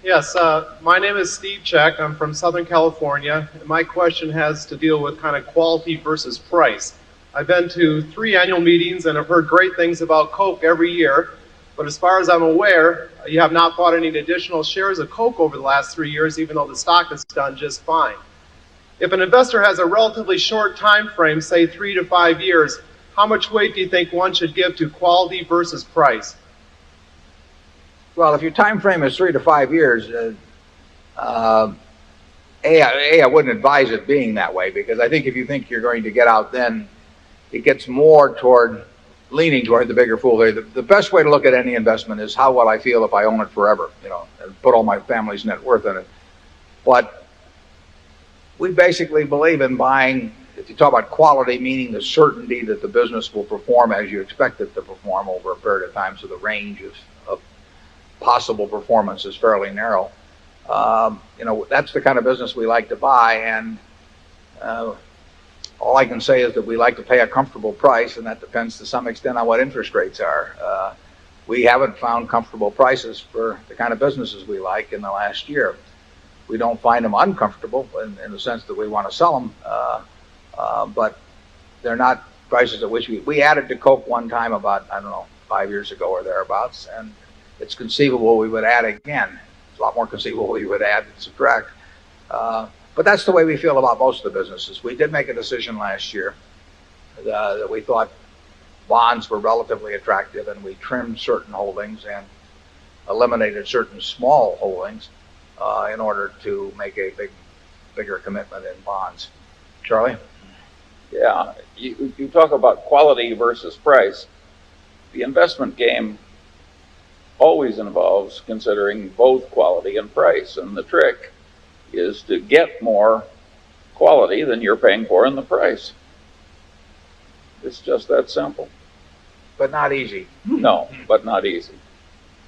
Yes, my name is Steve Check. I'm from Southern California, and my question has to deal with kind of quality versus price. I've been to 3 annual meetings and I've heard great things about Coke every year, but as far as I'm aware, you have not bought any additional shares of Coke over the last 3 years, even though the stock has done just fine. If an investor has a relatively short time frame, say 3 to 5 years, how much weight do you think one should give to quality versus price? Well, if your time frame is 3 to 5 years, I wouldn't advise it being that way, because I think if you think you're going to get out, then it gets more leaning toward the bigger fool. The best way to look at any investment is how will I feel if I own it forever, and put all my family's net worth in it. But we basically believe in buying, if you talk about quality, meaning the certainty that the business will perform as you expect it to perform over a period of time, so the range of possible performance is fairly narrow. That's the kind of business we like to buy, and all I can say is that we like to pay a comfortable price, and that depends to some extent on what interest rates are. We haven't found comfortable prices for the kind of businesses we like in the last year. We don't find them uncomfortable in the sense that we want to sell them, but they're not prices at which we added to Coke one time about, 5 years ago or thereabouts, and it's conceivable we would add again. It's a lot more conceivable we would add and subtract. But that's the way we feel about most of the businesses. We did make a decision last year that we thought bonds were relatively attractive, and we trimmed certain holdings and eliminated certain small holdings in order to make a bigger commitment in bonds. Charlie? Yeah, you talk about quality versus price. The investment game always involves considering both quality and price, and the trick is to get more quality than you're paying for in the price. It's just that simple. But not easy. No, but not easy.